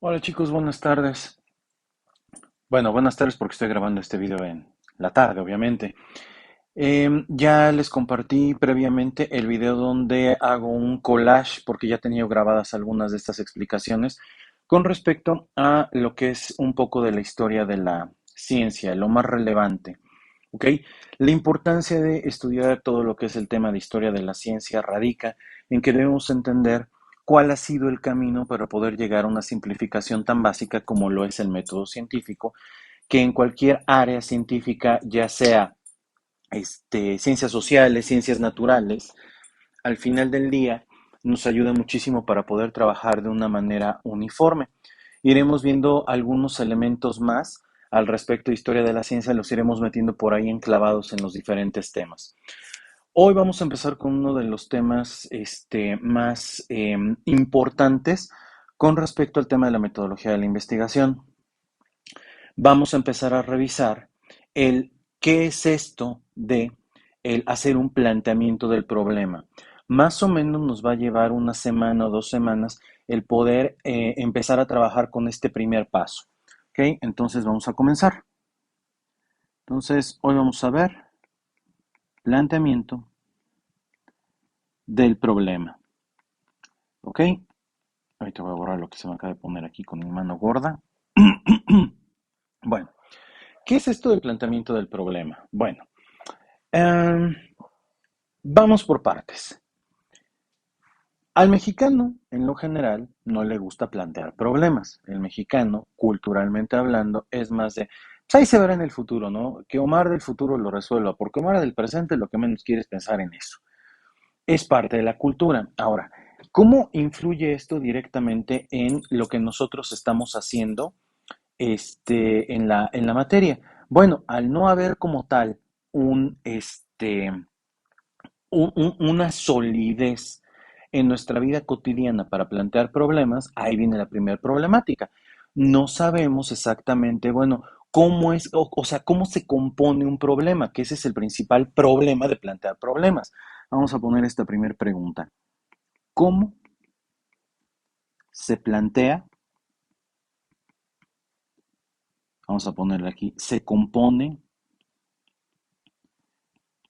Hola chicos, buenas tardes. Bueno, buenas tardes porque estoy grabando este video en la tarde, obviamente. Ya les compartí previamente el video donde hago un collage porque ya tenía grabadas algunas de estas explicaciones con respecto a lo que es un poco de la historia de la ciencia, lo más relevante. ¿Ok? La importancia de estudiar todo lo que es el tema de historia de la ciencia radica en que debemos entender cuál ha sido el camino para poder llegar a una simplificación tan básica como lo es el método científico, que en cualquier área científica, ya sea ciencias sociales, ciencias naturales, al final del día nos ayuda muchísimo para poder trabajar de una manera uniforme. Iremos viendo algunos elementos más al respecto de historia de la ciencia, los iremos metiendo por ahí enclavados en los diferentes temas. Hoy vamos a empezar con uno de los temas más importantes con respecto al tema de la metodología de la investigación. Vamos a empezar a revisar el qué es esto de el hacer un planteamiento del problema. Más o menos nos va a llevar una semana o 2 semanas el poder empezar a trabajar con este primer paso. ¿Ok? Entonces vamos a comenzar. Entonces, hoy vamos a ver planteamiento del problema. ¿Ok? Ahorita voy a borrar lo que se me acaba de poner aquí con mi mano gorda. Bueno, ¿qué es esto del planteamiento del problema? Bueno, um, vamos por partes. Al mexicano, en lo general, no le gusta plantear problemas. El mexicano, culturalmente hablando, es más de, pues ahí se verá en el futuro, ¿no? Que Omar del futuro lo resuelva, porque Omar del presente lo que menos quiere es pensar en eso. Es parte de la cultura. Ahora, ¿cómo influye esto directamente en lo que nosotros estamos haciendo en la materia? Bueno, al no haber como tal un, una solidez en nuestra vida cotidiana para plantear problemas, ahí viene la primera problemática. No sabemos exactamente, bueno, cómo es, o sea, cómo se compone un problema, que ese es el principal problema de plantear problemas. Vamos a poner esta primera pregunta. ¿Cómo se plantea? Vamos a ponerle aquí, se compone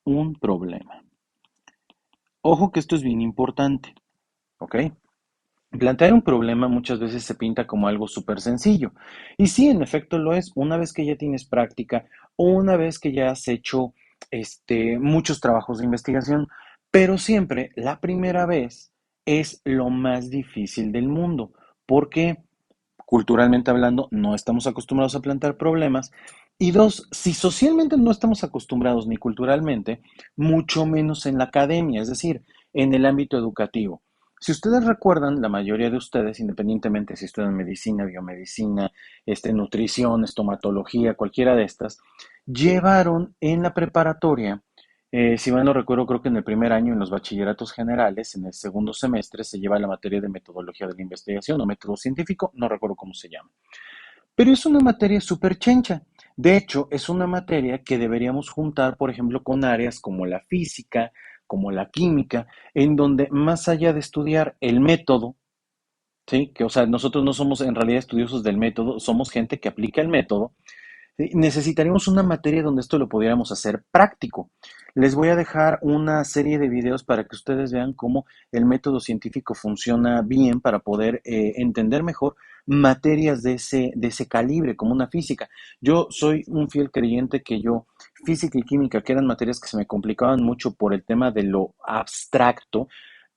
un problema. Ojo que esto es bien importante, ¿ok? Plantear un problema muchas veces se pinta como algo súper sencillo. Y sí, en efecto lo es. Una vez que ya tienes práctica o una vez que ya has hecho muchos trabajos de investigación, pero siempre la primera vez es lo más difícil del mundo, porque culturalmente hablando no estamos acostumbrados a plantear problemas. Y dos, si socialmente no estamos acostumbrados ni culturalmente, mucho menos en la academia, es decir, en el ámbito educativo. Si ustedes recuerdan, la mayoría de ustedes, independientemente si estudian medicina, biomedicina, nutrición, estomatología, cualquiera de estas, llevaron en la preparatoria, si mal no recuerdo, creo que en el primer año en los bachilleratos generales, en el segundo semestre, se lleva la materia de metodología de la investigación o método científico, no recuerdo cómo se llama. Pero es una materia súper chencha. De hecho, es una materia que deberíamos juntar, por ejemplo, con áreas como la física, como la química, en donde más allá de estudiar el método, ¿sí? Que, o sea, nosotros no somos en realidad estudiosos del método, somos gente que aplica el método. ¿Sí? Necesitaríamos una materia donde esto lo pudiéramos hacer práctico. Les voy a dejar una serie de videos para que ustedes vean cómo el método científico funciona bien para poder entender mejor materias de ese calibre, como una física. Yo soy un fiel creyente que física y química, que eran materias que se me complicaban mucho por el tema de lo abstracto,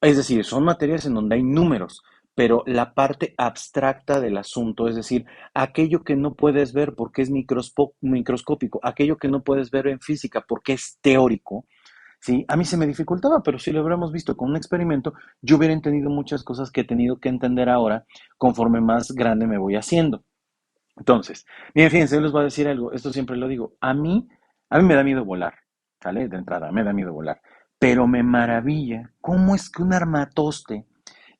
es decir, son materias en donde hay números, pero la parte abstracta del asunto, es decir, aquello que no puedes ver porque es microscópico, aquello que no puedes ver en física porque es teórico, ¿sí? A mí se me dificultaba, pero si lo hubiéramos visto con un experimento, yo hubiera entendido muchas cosas que he tenido que entender ahora conforme más grande me voy haciendo. Entonces, bien, fíjense, yo les voy a decir algo, esto siempre lo digo, a mí me da miedo volar, ¿sale? De entrada, me da miedo volar, pero me maravilla cómo es que un armatoste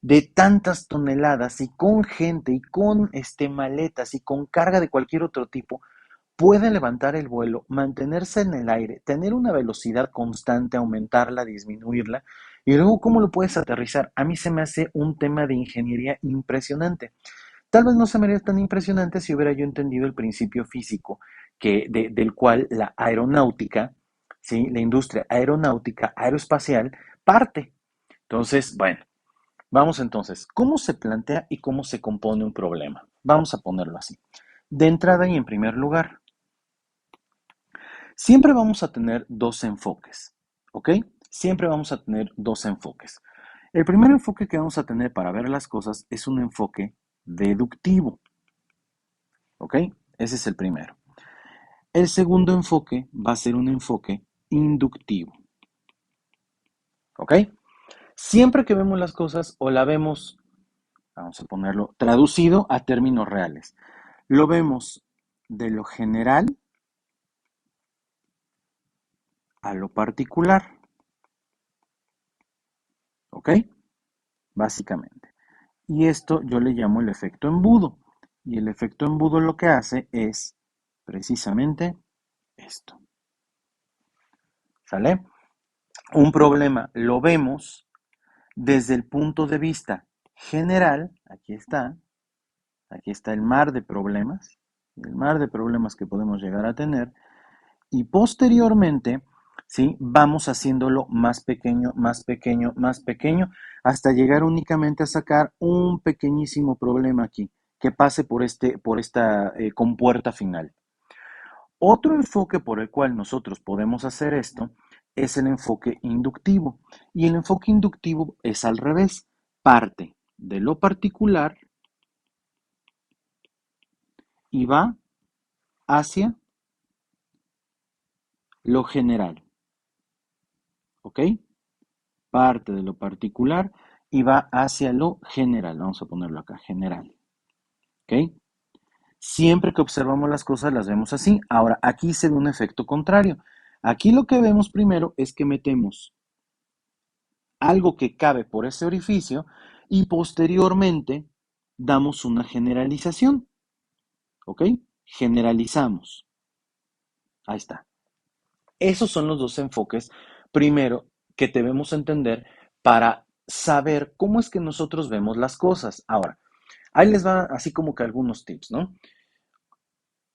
de tantas toneladas y con gente y con maletas y con carga de cualquier otro tipo, puede levantar el vuelo, mantenerse en el aire, tener una velocidad constante, aumentarla, disminuirla, y luego cómo lo puedes aterrizar. A mí se me hace un tema de ingeniería impresionante. Tal vez no se me haría tan impresionante si hubiera yo entendido el principio físico del cual la aeronáutica, ¿sí? La industria aeronáutica, aeroespacial, parte. Entonces, bueno, vamos entonces, ¿cómo se plantea y cómo se compone un problema? Vamos a ponerlo así. De entrada y en primer lugar, siempre vamos a tener dos enfoques, ¿ok? Siempre vamos a tener dos enfoques. El primer enfoque que vamos a tener para ver las cosas es un enfoque deductivo, ¿ok? Ese es el primero. El segundo enfoque va a ser un enfoque inductivo, ¿ok? Siempre que vemos las cosas o la vemos, vamos a ponerlo traducido a términos reales, lo vemos de lo general a lo particular, ¿ok? Básicamente. Y esto yo le llamo el efecto embudo. Y el efecto embudo lo que hace es precisamente esto. ¿Sale? Un problema lo vemos desde el punto de vista general. Aquí está el mar de problemas que podemos llegar a tener. Y posteriormente, ¿sí? Vamos haciéndolo más pequeño, más pequeño, más pequeño, hasta llegar únicamente a sacar un pequeñísimo problema aquí, que pase por esta compuerta final. Otro enfoque por el cual nosotros podemos hacer esto es el enfoque inductivo. Y el enfoque inductivo es al revés, parte de lo particular y va hacia lo general, ¿ok? Parte de lo particular y va hacia lo general. Vamos a ponerlo acá, general. ¿Ok? Siempre que observamos las cosas las vemos así. Ahora, aquí se ve un efecto contrario. Aquí lo que vemos primero es que metemos algo que cabe por ese orificio y posteriormente damos una generalización. ¿Ok? Generalizamos. Ahí está. Esos son los dos enfoques, primero, que debemos entender para saber cómo es que nosotros vemos las cosas. Ahora, ahí les va así como que algunos tips, ¿no?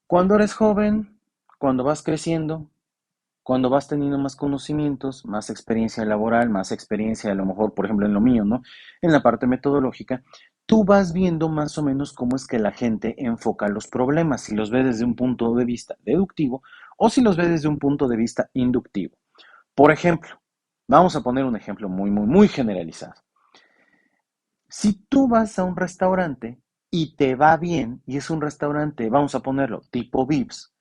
Cuando eres joven, cuando vas creciendo, cuando vas teniendo más conocimientos, más experiencia laboral, más experiencia a lo mejor, por ejemplo, en lo mío, ¿no? En la parte metodológica, tú vas viendo más o menos cómo es que la gente enfoca los problemas, si los ve desde un punto de vista deductivo o si los ve desde un punto de vista inductivo. Por ejemplo, vamos a poner un ejemplo muy, muy, muy generalizado. Si tú vas a un restaurante y te va bien, y es un restaurante, vamos a ponerlo, tipo Vips,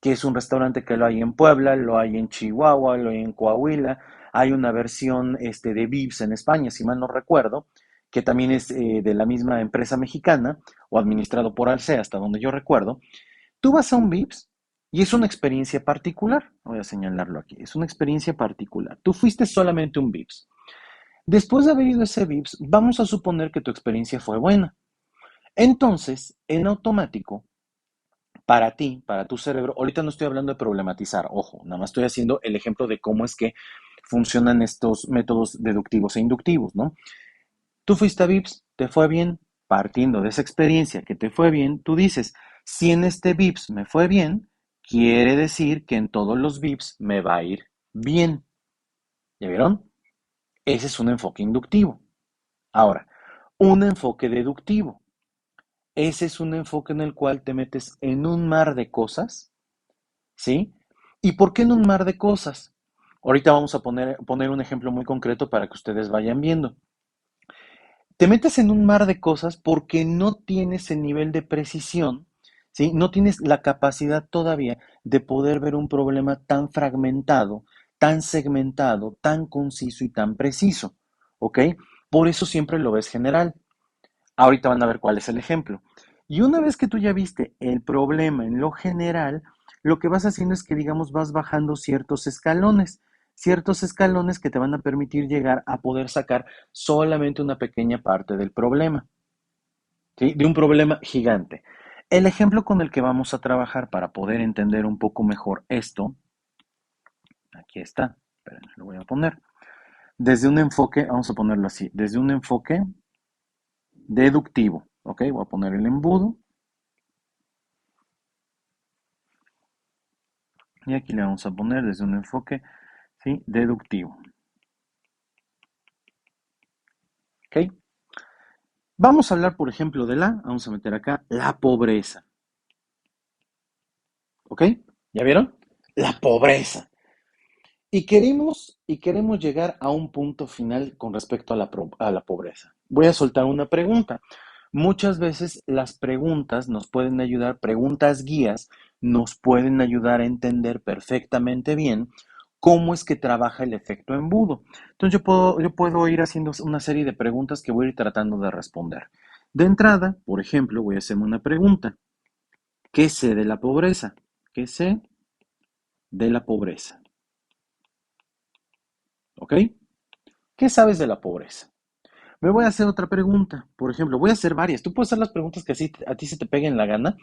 que es un restaurante que lo hay en Puebla, lo hay en Chihuahua, lo hay en Coahuila, hay una versión de Vips en España, si mal no recuerdo, que también es de la misma empresa mexicana o administrado por Alsea, hasta donde yo recuerdo. Tú vas a un Vips y es una experiencia particular, voy a señalarlo aquí, es una experiencia particular. Tú fuiste solamente un Vips. Después de haber ido a ese Vips, vamos a suponer que tu experiencia fue buena. Entonces, en automático, para ti, para tu cerebro, ahorita no estoy hablando de problematizar, ojo, nada más estoy haciendo el ejemplo de cómo es que funcionan estos métodos deductivos e inductivos, ¿no? Tú fuiste a VIPS, te fue bien, partiendo de esa experiencia que te fue bien, tú dices, si en este VIPS me fue bien, quiere decir que en todos los VIPS me va a ir bien. ¿Ya vieron? Ese es un enfoque inductivo. Ahora, un enfoque deductivo. Ese es un enfoque en el cual te metes en un mar de cosas, ¿sí? ¿Y por qué en un mar de cosas? Ahorita vamos a poner un ejemplo muy concreto para que ustedes vayan viendo. Te metes en un mar de cosas porque no tienes el nivel de precisión, ¿sí? No tienes la capacidad todavía de poder ver un problema tan fragmentado, tan segmentado, tan conciso y tan preciso, ¿ok? Por eso siempre lo ves general. Ahorita van a ver cuál es el ejemplo. Y una vez que tú ya viste el problema en lo general, lo que vas haciendo es que, digamos, vas bajando ciertos escalones que te van a permitir llegar a poder sacar solamente una pequeña parte del problema, ¿sí? De un problema gigante. El ejemplo con el que vamos a trabajar para poder entender un poco mejor esto, aquí está, esperen, lo voy a poner, desde un enfoque, vamos a ponerlo así, desde un enfoque deductivo. Ok, voy a poner el embudo. Y aquí le vamos a poner desde un enfoque, ¿sí? Deductivo. ¿Ok? Vamos a hablar, por ejemplo, vamos a meter acá, la pobreza. ¿Ok? ¿Ya vieron? La pobreza. Y queremos llegar a un punto final con respecto a la pobreza. Voy a soltar una pregunta. Muchas veces las preguntas nos pueden ayudar, preguntas guías, nos pueden ayudar a entender perfectamente bien cómo es que trabaja el efecto embudo. Entonces yo puedo ir haciendo una serie de preguntas que voy a ir tratando de responder. De entrada, por ejemplo, voy a hacerme una pregunta. ¿Qué sé de la pobreza? ¿Qué sé de la pobreza? ¿Ok? ¿Qué sabes de la pobreza? Me voy a hacer otra pregunta. Por ejemplo, voy a hacer varias. Tú puedes hacer las preguntas que así a ti se te peguen la gana,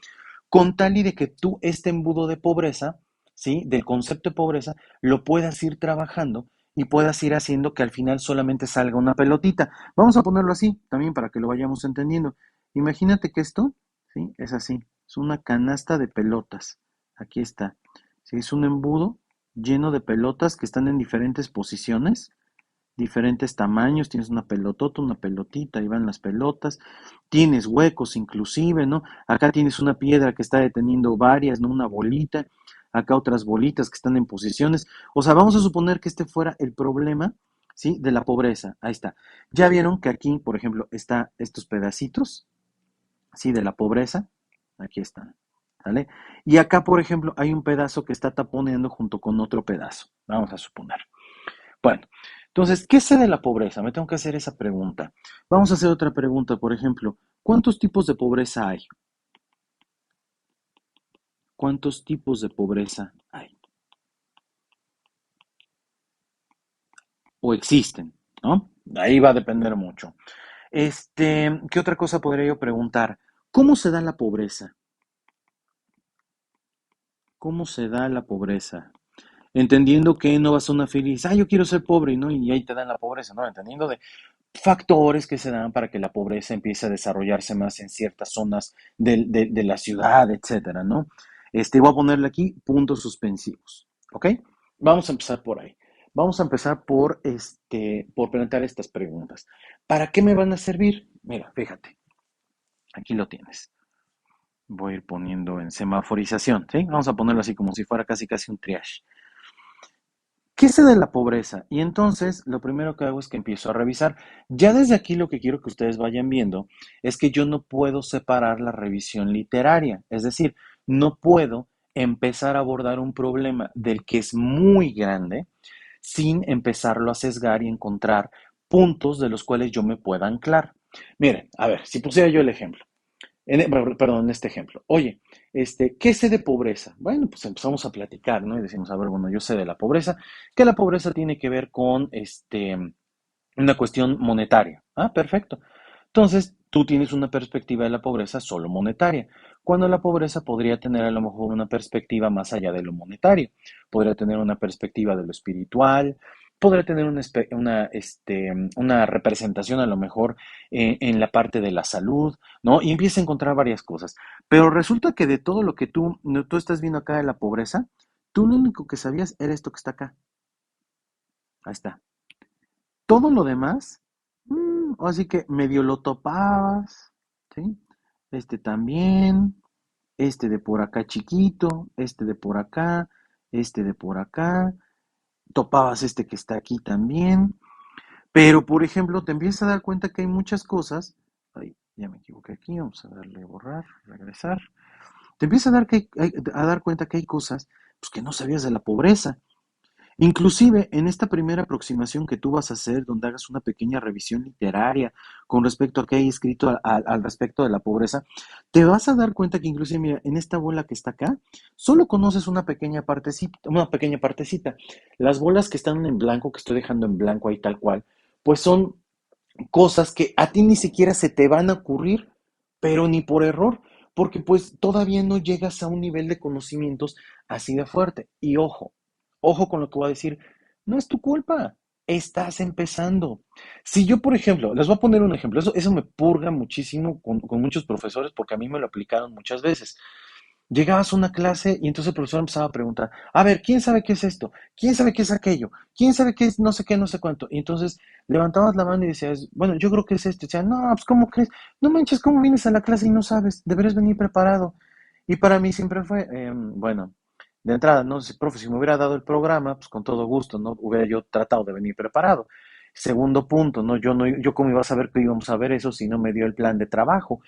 con tal y de que tú este embudo de pobreza, ¿sí? Del concepto de pobreza, lo puedas ir trabajando y puedas ir haciendo que al final solamente salga una pelotita. Vamos a ponerlo así, también para que lo vayamos entendiendo. Imagínate que esto, ¿sí? Es así. Es una canasta de pelotas. Aquí está. ¿Sí? Es un embudo lleno de pelotas que están en diferentes posiciones, diferentes tamaños, tienes una pelotota, una pelotita, ahí van las pelotas, tienes huecos inclusive, ¿no? Acá tienes una piedra que está deteniendo varias, ¿no? Una bolita, acá otras bolitas que están en posiciones. O sea, vamos a suponer que este fuera el problema, ¿sí? De la pobreza. Ahí está. Ya vieron que aquí, por ejemplo, está estos pedacitos, ¿sí? De la pobreza. Aquí están. ¿Vale? Y acá, por ejemplo, hay un pedazo que está taponeando junto con otro pedazo. Vamos a suponer. Bueno, entonces, ¿qué sé de la pobreza? Me tengo que hacer esa pregunta. Vamos a hacer otra pregunta, por ejemplo, ¿cuántos tipos de pobreza hay? ¿Cuántos tipos de pobreza hay? O existen, ¿no? Ahí va a depender mucho. ¿Qué otra cosa podría yo preguntar? ¿Cómo se da la pobreza? ¿Cómo se da la pobreza? Entendiendo que no vas a una feliz, yo quiero ser pobre, ¿no? Y ahí te dan la pobreza, ¿no? Entendiendo de factores que se dan para que la pobreza empiece a desarrollarse más en ciertas zonas de la ciudad, etcétera, ¿no? Voy a ponerle aquí puntos suspensivos, ¿ok? Vamos a empezar por ahí. Vamos a empezar por plantear estas preguntas. ¿Para qué me van a servir? Mira, fíjate, aquí lo tienes. Voy a ir poniendo en semaforización, ¿sí? Vamos a ponerlo así como si fuera casi casi un triage. ¿Qué sé de la pobreza? Y entonces lo primero que hago es que empiezo a revisar. Ya desde aquí lo que quiero que ustedes vayan viendo es que yo no puedo separar la revisión literaria. Es decir, no puedo empezar a abordar un problema del que es muy grande sin empezarlo a sesgar y encontrar puntos de los cuales yo me pueda anclar. Miren, a ver, si pusiera yo el ejemplo. Perdón, en este ejemplo. Oye, ¿qué sé de pobreza? Bueno, pues empezamos a platicar, ¿no? Y decimos, a ver, bueno, yo sé de la pobreza, que la pobreza tiene que ver con, una cuestión monetaria. Ah, perfecto. Entonces, tú tienes una perspectiva de la pobreza solo monetaria, cuando la pobreza podría tener a lo mejor una perspectiva más allá de lo monetario, podría tener una perspectiva de lo espiritual, podría tener una representación a lo mejor en la parte de la salud, ¿no? Y empieza a encontrar varias cosas. Pero resulta que de todo lo que tú estás viendo acá de la pobreza, tú lo único que sabías era esto que está acá. Ahí está. Todo lo demás, así que medio lo topabas, ¿sí? Este también, este de por acá chiquito, este de por acá, este de por acá, topabas este que está aquí también, pero por ejemplo te empiezas a dar cuenta que hay muchas cosas, ay, ya me equivoqué aquí, vamos a darle borrar, regresar, te empiezas a dar cuenta que hay cosas pues, que no sabías de la pobreza. Inclusive en esta primera aproximación que tú vas a hacer, donde hagas una pequeña revisión literaria con respecto a qué hay escrito al respecto de la pobreza, te vas a dar cuenta que inclusive, mira, en esta bola que está acá, solo conoces una pequeña partecita, una pequeña partecita. Las bolas que están en blanco, que estoy dejando en blanco ahí tal cual, pues son cosas que a ti ni siquiera se te van a ocurrir, pero ni por error, porque pues todavía no llegas a un nivel de conocimientos así de fuerte. Y ojo, ojo con lo que voy a decir, no es tu culpa. Estás empezando. Si yo, por ejemplo, les voy a poner un ejemplo, eso me purga muchísimo con muchos profesores porque a mí me lo aplicaron muchas veces. Llegabas a una clase y entonces el profesor empezaba a preguntar, a ver, ¿quién sabe qué es esto? ¿Quién sabe qué es aquello? ¿Quién sabe qué es no sé qué, no sé cuánto? Y entonces levantabas la mano y decías, bueno, yo creo que es esto. Y decían, no, pues ¿cómo crees? No manches, ¿cómo vienes a la clase y no sabes? Deberías venir preparado. Y para mí siempre fue, bueno, de entrada, no sé, profe, si me hubiera dado el programa, pues con todo gusto, ¿no? Hubiera yo tratado de venir preparado. Segundo punto, ¿no? Yo cómo iba a saber que íbamos a ver eso si no me dio el plan de trabajo.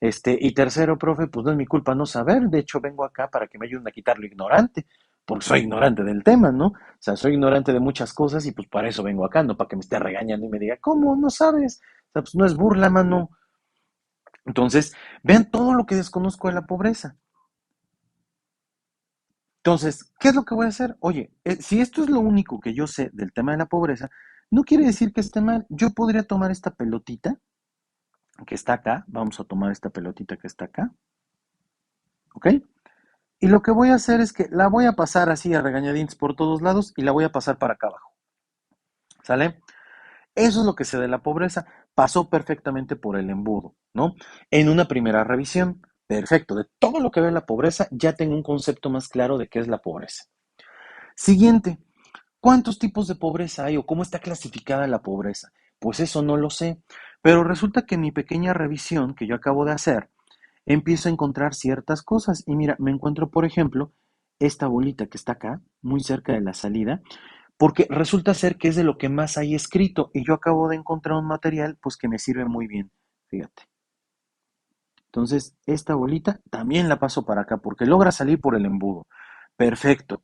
Y tercero, profe, pues no es mi culpa no saber. De hecho, vengo acá para que me ayuden a quitar lo ignorante, porque soy ignorante del tema, ¿no? O sea, soy ignorante de muchas cosas y pues para eso vengo acá, no para que me esté regañando y me diga, ¿cómo? ¿No sabes? O sea, pues no es burla, mano. Entonces, vean todo lo que desconozco de la pobreza. Entonces, ¿qué es lo que voy a hacer? Oye, si esto es lo único que yo sé del tema de la pobreza, no quiere decir que esté mal. Yo podría tomar esta pelotita que está acá, vamos a tomar esta pelotita que está acá, ¿ok? Y lo que voy a hacer es que la voy a pasar así a regañadientes por todos lados y la voy a pasar para acá abajo, ¿sale? Eso es lo que sé de la pobreza. Pasó perfectamente por el embudo, ¿no? En una primera revisión, perfecto, de todo lo que ve la pobreza, ya tengo un concepto más claro de qué es la pobreza. Siguiente, ¿cuántos tipos de pobreza hay o cómo está clasificada la pobreza? Pues eso no lo sé, pero resulta que en mi pequeña revisión que yo acabo de hacer, empiezo a encontrar ciertas cosas. Y mira, me encuentro, por ejemplo, esta bolita que está acá, muy cerca de la salida, porque resulta ser que es de lo que más hay escrito y yo acabo de encontrar un material pues que me sirve muy bien. Fíjate. Entonces, esta bolita también la paso para acá porque logra salir por el embudo. Perfecto.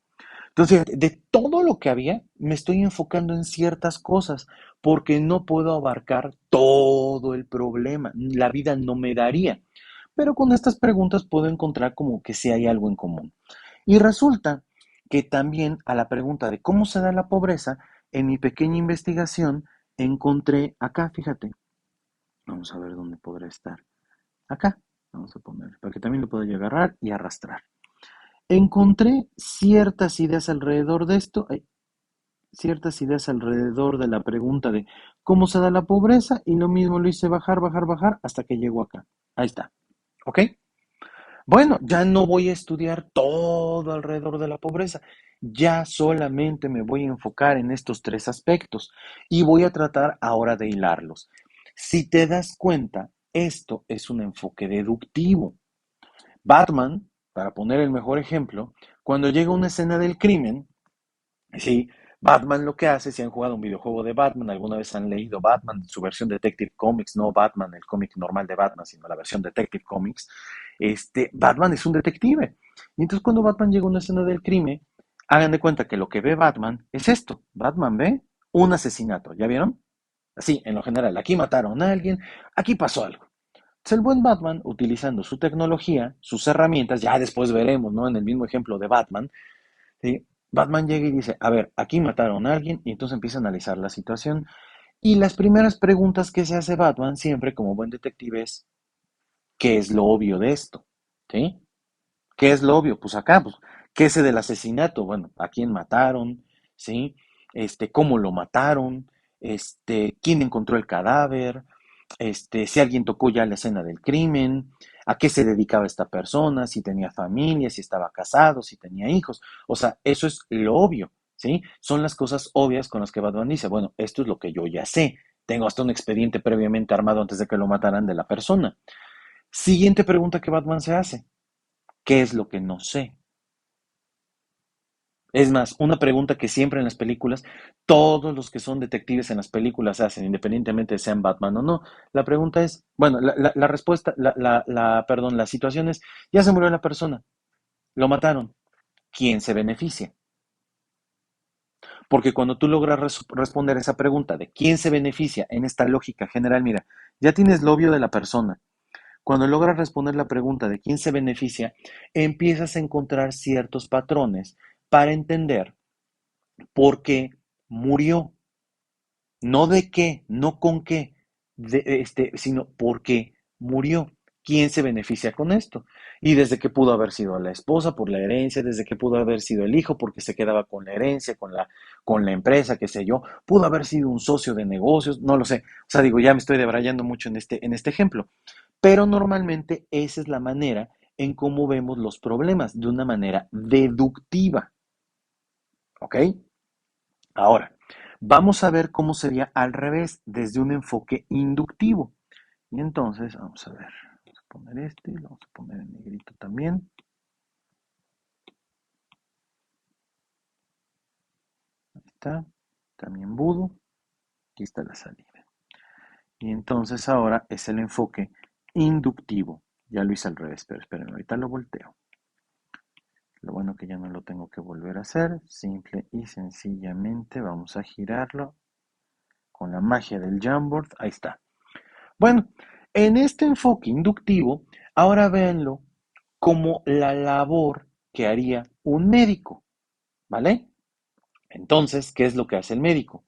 Entonces, fíjate, de todo lo que había, me estoy enfocando en ciertas cosas porque no puedo abarcar todo el problema. La vida no me daría. Pero con estas preguntas puedo encontrar como que sí hay algo en común. Y resulta que también a la pregunta de cómo se da la pobreza, en mi pequeña investigación encontré acá, fíjate, vamos a ver dónde podrá estar. Acá, vamos a poner, para que también lo pueda yo agarrar y arrastrar. Encontré ciertas ideas alrededor de esto, ciertas ideas alrededor de la pregunta de cómo se da la pobreza y lo mismo lo hice bajar, bajar, bajar hasta que llegó acá. Ahí está. ¿Ok? Bueno, ya no voy a estudiar todo alrededor de la pobreza, ya solamente me voy a enfocar en estos tres aspectos y voy a tratar ahora de hilarlos. Si te das cuenta, esto es un enfoque deductivo. Batman, para poner el mejor ejemplo, cuando llega a una escena del crimen, sí, Batman lo que hace, si han jugado un videojuego de Batman, alguna vez han leído Batman, su versión Detective Comics, no Batman, el cómic normal de Batman, sino la versión Detective Comics, Batman es un detective. Y entonces cuando Batman llega a una escena del crimen, hagan de cuenta que lo que ve Batman es esto. Batman ve un asesinato, ¿ya vieron? Así, en lo general, aquí mataron a alguien, aquí pasó algo. Entonces el buen Batman, utilizando su tecnología, sus herramientas, ya después veremos, ¿no? En el mismo ejemplo de Batman, ¿sí? Batman llega y dice, a ver, aquí mataron a alguien, y entonces empieza a analizar la situación. Y las primeras preguntas que se hace Batman, siempre como buen detective, es, ¿qué es lo obvio de esto? ¿Sí? ¿Qué es lo obvio? Pues acá, pues, ¿qué es del asesinato? Bueno, ¿a quién mataron? ¿Sí? ¿Cómo lo mataron? ¿Quién encontró el cadáver? Si alguien tocó ya la escena del crimen, a qué se dedicaba esta persona, si tenía familia, si estaba casado, si tenía hijos. O sea, eso es lo obvio, ¿sí? Son las cosas obvias con las que Batman dice, bueno, esto es lo que yo ya sé. Tengo hasta un expediente previamente armado antes de que lo mataran de la persona. Siguiente pregunta que Batman se hace. ¿Qué es lo que no sé? Es más, una pregunta que siempre en las películas, todos los que son detectives en las películas hacen, independientemente de sean Batman o no. La pregunta es, bueno, la respuesta, perdón, la situación es, ya se murió la persona, lo mataron, ¿quién se beneficia? Porque cuando tú logras responder esa pregunta de quién se beneficia en esta lógica general, mira, ya tienes lo obvio de la persona. Cuando logras responder la pregunta de quién se beneficia, empiezas a encontrar ciertos patrones para entender por qué murió. No de qué, no con qué, sino por qué murió. ¿Quién se beneficia con esto? Y desde que pudo haber sido la esposa por la herencia, desde que pudo haber sido el hijo porque se quedaba con la herencia, con la empresa, qué sé yo, pudo haber sido un socio de negocios, no lo sé. O sea, digo, ya me estoy debrayando mucho en este ejemplo. Pero normalmente esa es la manera en cómo vemos los problemas, de una manera deductiva. ¿Ok? Ahora, vamos a ver cómo sería al revés, desde un enfoque inductivo. Y entonces, vamos a ver, vamos a poner este, lo vamos a poner en negrito también. Ahí está, también Voodoo, aquí está la salida. Y entonces ahora es el enfoque inductivo. Ya lo hice al revés, pero esperen, ahorita lo volteo. Lo bueno que ya no lo tengo que volver a hacer. Simple y sencillamente vamos a girarlo con la magia del Jamboard. Ahí está. Bueno, en este enfoque inductivo, ahora véanlo como la labor que haría un médico, ¿vale? Entonces, ¿qué es lo que hace el médico?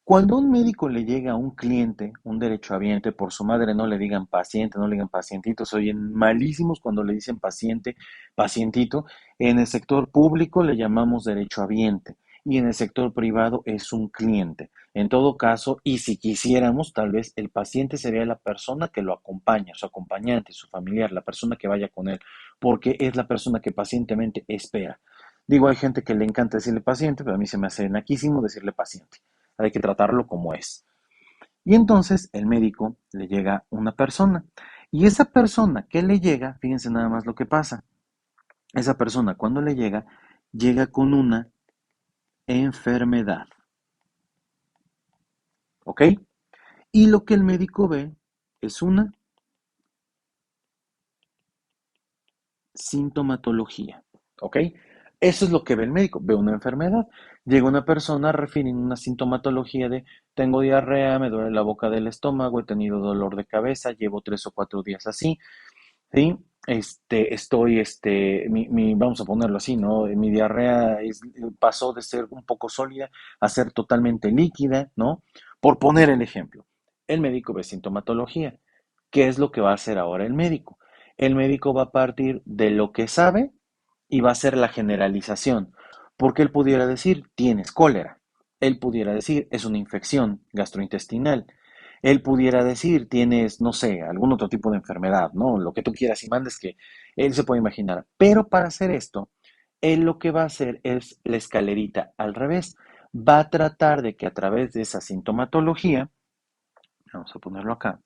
Cuando un médico le llega a un cliente, un derechohabiente, por su madre no le digan paciente, no le digan pacientito, se oyen malísimos cuando le dicen paciente, pacientito. En el sector público le llamamos derechohabiente y en el sector privado es un cliente. En todo caso, y si quisiéramos, tal vez el paciente sería la persona que lo acompaña, su acompañante, su familiar, la persona que vaya con él, porque es la persona que pacientemente espera. Digo, hay gente que le encanta decirle paciente, pero a mí se me hace naquísimo decirle paciente. Hay que tratarlo como es. Y entonces el médico le llega una persona. Y esa persona que le llega, fíjense nada más lo que pasa. Esa persona cuando le llega, llega con una enfermedad. ¿Ok? Y lo que el médico ve es una sintomatología. ¿Ok? Eso es lo que ve el médico. Ve una enfermedad. Llega una persona refiriendo una sintomatología de tengo diarrea, me duele la boca del estómago, he tenido dolor de cabeza, llevo 3 o 4 días así. ¿Sí? Vamos a ponerlo así, ¿no? Mi diarrea pasó de ser un poco sólida a ser totalmente líquida, ¿no? Por poner el ejemplo. El médico ve sintomatología. ¿Qué es lo que va a hacer ahora el médico? El médico va a partir de lo que sabe y va a hacer la generalización. Porque él pudiera decir, tienes cólera. Él pudiera decir, es una infección gastrointestinal. Él pudiera decir, tienes, no sé, algún otro tipo de enfermedad, ¿no? Lo que tú quieras y mandes que él se puede imaginar. Pero para hacer esto, él lo que va a hacer es la escalerita al revés. Va a tratar de que a través de esa sintomatología, vamos a ponerlo acá,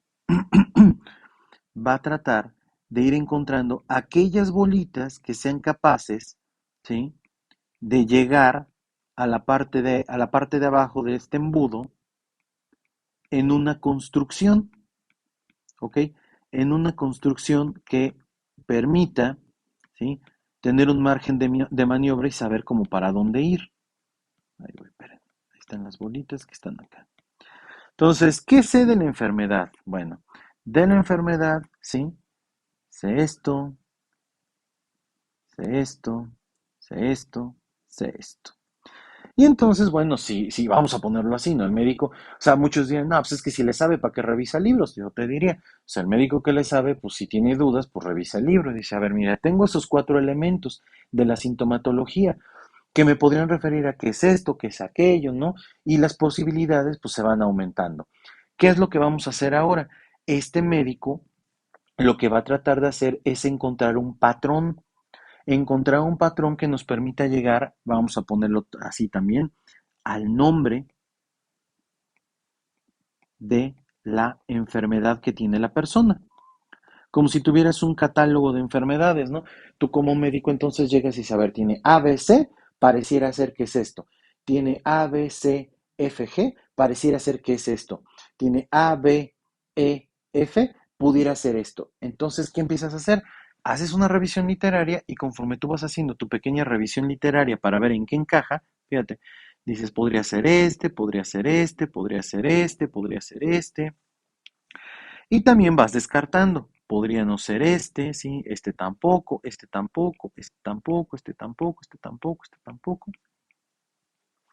va a tratar de ir encontrando aquellas bolitas que sean capaces, ¿sí? De llegar a la parte de abajo de este embudo en una construcción, ¿ok? En una construcción que permita, ¿sí? Tener un margen de maniobra y saber cómo para dónde ir. Ahí voy, esperen. Ahí están las bolitas que están acá. Entonces, ¿qué sé de la enfermedad? Bueno, de la enfermedad, ¿sí? Sé esto, sé esto, sé esto, sé esto. Y entonces, bueno, sí, vamos a ponerlo así, ¿no? El médico, o sea, muchos dirán, no, pues es que si le sabe, ¿para qué revisa libros? Yo te diría, o sea, el médico que le sabe, pues si tiene dudas, pues revisa el libro y dice, a ver, mira, tengo esos 4 elementos de la sintomatología que me podrían referir a qué es esto, qué es aquello, ¿no? Y las posibilidades, pues se van aumentando. ¿Qué es lo que vamos a hacer ahora? Este médico lo que va a tratar de hacer es encontrar un patrón que nos permita llegar, vamos a ponerlo así también, al nombre de la enfermedad que tiene la persona. Como si tuvieras un catálogo de enfermedades, ¿no? Tú como médico entonces llegas y saber, tiene ABC, pareciera ser que es esto. Tiene ABCFG, pareciera ser que es esto. Tiene ABEF, pudiera ser esto. Entonces, ¿qué empiezas a hacer? Haces una revisión literaria y conforme tú vas haciendo tu pequeña revisión literaria para ver en qué encaja, fíjate, dices, podría ser este, podría ser este, podría ser este, podría ser este. Y también vas descartando. Podría no ser este, ¿sí? Este tampoco, este tampoco, este tampoco, este tampoco, este tampoco, este tampoco.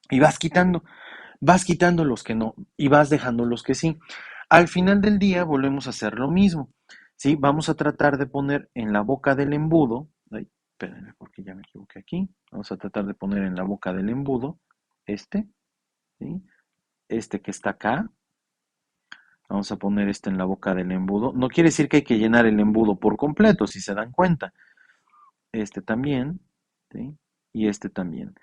Y vas quitando los que no y vas dejando los que sí. Al final del día volvemos a hacer lo mismo. ¿sí? Vamos a tratar de poner en la boca del embudo, ay, espérenme porque ya me equivoqué aquí, vamos a tratar de poner en la boca del embudo este, ¿sí? Este que está acá, vamos a poner este en la boca del embudo. No quiere decir que hay que llenar el embudo por completo, si se dan cuenta. Este también, ¿sí? Y este también.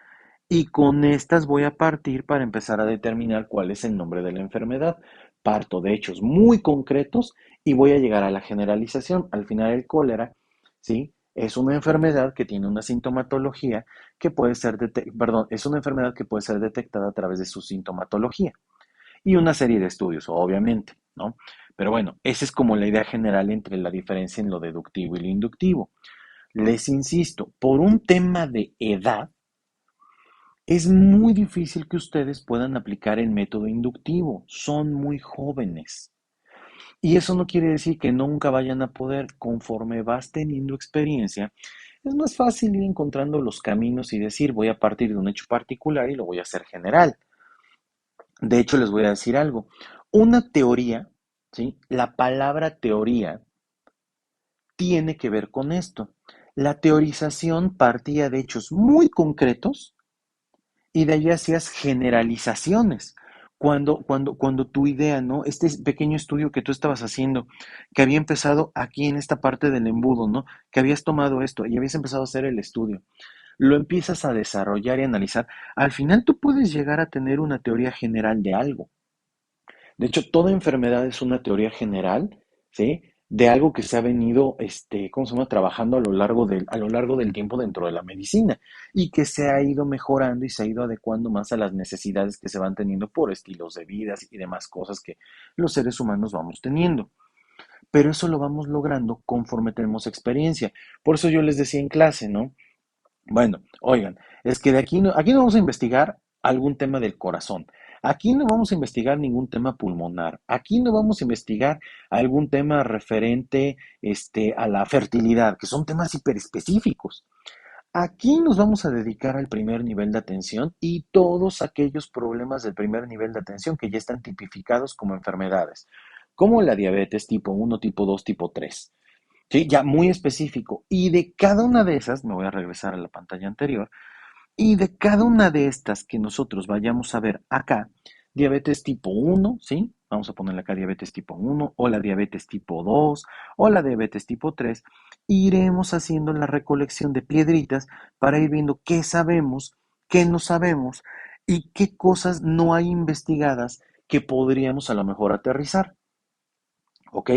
Y con estas voy a partir para empezar a determinar cuál es el nombre de la enfermedad. Parto de hechos muy concretos y voy a llegar a la generalización. Al final el cólera, ¿sí? Es una enfermedad que tiene una sintomatología que puede ser, perdón, es una enfermedad que puede ser detectada a través de su sintomatología y una serie de estudios, obviamente, ¿no? Pero bueno, esa es como la idea general entre la diferencia en lo deductivo y lo inductivo. Les insisto, por un tema de edad, es muy difícil que ustedes puedan aplicar el método inductivo. Son muy jóvenes. Y eso no quiere decir que nunca vayan a poder. Conforme vas teniendo experiencia, es más fácil ir encontrando los caminos y decir, voy a partir de un hecho particular y lo voy a hacer general. De hecho, les voy a decir algo. Una teoría, ¿sí? La palabra teoría tiene que ver con esto. La teorización partía de hechos muy concretos y de ahí hacías generalizaciones. Cuando tu idea, ¿no? Este pequeño estudio que tú estabas haciendo, que había empezado aquí en esta parte del embudo, ¿no? Que habías tomado esto y habías empezado a hacer el estudio. Lo empiezas a desarrollar y analizar. Al final tú puedes llegar a tener una teoría general de algo. De hecho, toda enfermedad es una teoría general, ¿sí? De algo que se ha venido, ¿cómo se llama? Trabajando a lo largo del tiempo dentro de la medicina y que se ha ido mejorando y se ha ido adecuando más a las necesidades que se van teniendo por estilos de vida y demás cosas que los seres humanos vamos teniendo. Pero eso lo vamos logrando conforme tenemos experiencia. Por eso yo les decía en clase, ¿no? Bueno, oigan, es que aquí no vamos a investigar algún tema del corazón. Aquí no vamos a investigar ningún tema pulmonar. Aquí no vamos a investigar algún tema referente, a la fertilidad, que son temas hiperespecíficos. Aquí nos vamos a dedicar al primer nivel de atención y todos aquellos problemas del primer nivel de atención que ya están tipificados como enfermedades, como la diabetes tipo 1, tipo 2, tipo 3. ¿Sí? Ya muy específico. Y de cada una de esas, me voy a regresar a la pantalla anterior, y de cada una de estas que nosotros vayamos a ver acá, diabetes tipo 1, ¿sí? Vamos a ponerle acá diabetes tipo 1, o la diabetes tipo 2, o la diabetes tipo 3, iremos haciendo la recolección de piedritas para ir viendo qué sabemos, qué no sabemos y qué cosas no hay investigadas que podríamos a lo mejor aterrizar. ¿Ok?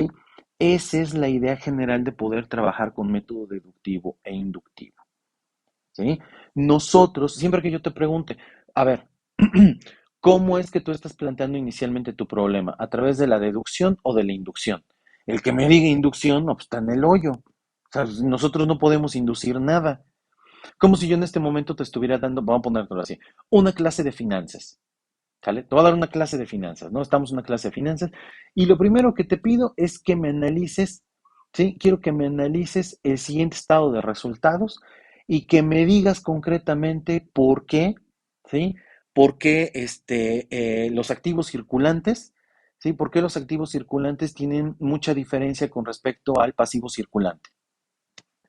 Esa es la idea general de poder trabajar con método deductivo e inductivo. ¿Sí? Nosotros, siempre que yo te pregunte, a ver, ¿cómo es que tú estás planteando inicialmente tu problema? ¿A través de la deducción o de la inducción? El que me diga inducción, no, pues está en el hoyo. O sea, nosotros no podemos inducir nada. Como si yo en este momento te estuviera dando, vamos a ponértelo así, una clase de finanzas. ¿Sale? Te voy a dar una clase de finanzas, ¿no? Estamos en una clase de finanzas y lo primero que te pido es que me analices, ¿sí? Quiero que me analices el siguiente estado de resultados y que me digas concretamente por qué, ¿sí? ¿Por qué los activos circulantes, ¿sí? ¿Por qué los activos circulantes tienen mucha diferencia con respecto al pasivo circulante?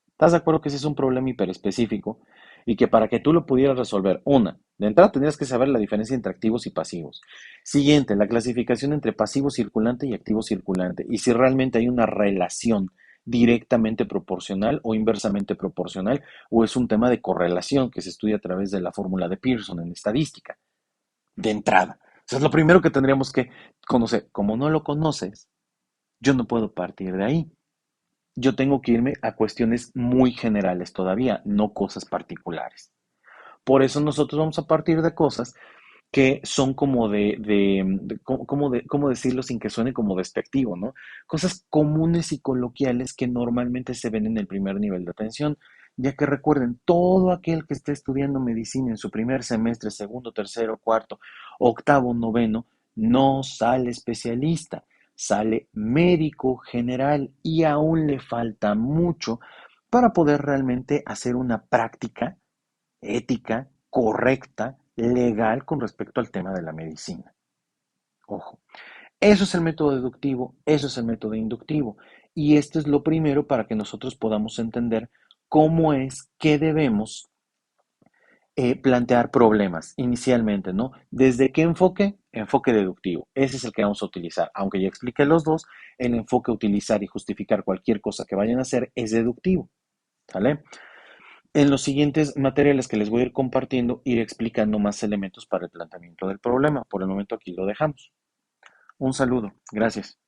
¿Estás de acuerdo que ese es un problema hiperespecífico y que para que tú lo pudieras resolver, una, de entrada tendrías que saber la diferencia entre activos y pasivos. Siguiente, la clasificación entre pasivo circulante y activo circulante y si realmente hay una relación directamente proporcional o inversamente proporcional o es un tema de correlación que se estudia a través de la fórmula de Pearson en estadística. De entrada. Eso es lo primero que tendríamos que conocer. Como no lo conoces, yo no puedo partir de ahí. Yo tengo que irme a cuestiones muy generales todavía, no cosas particulares. Por eso nosotros vamos a partir de cosas que son como ¿cómo decirlo sin que suene como despectivo, ¿no? Cosas comunes y coloquiales que normalmente se ven en el primer nivel de atención, ya que recuerden, todo aquel que esté estudiando medicina en su primer semestre, segundo, tercero, cuarto, octavo, noveno, no sale especialista, sale médico general y aún le falta mucho para poder realmente hacer una práctica ética, correcta, legal con respecto al tema de la medicina. Ojo, Eso es el método deductivo, eso es el método inductivo. Y esto es lo primero para que nosotros podamos entender cómo es que debemos plantear problemas inicialmente, ¿no? ¿Desde qué enfoque? Enfoque deductivo. Ese es el que vamos a utilizar. Aunque ya expliqué los dos, el enfoque utilizar y justificar cualquier cosa que vayan a hacer es deductivo, ¿sale? En los siguientes materiales que les voy a ir compartiendo, iré explicando más elementos para el planteamiento del problema. Por el momento aquí lo dejamos. Un saludo. Gracias.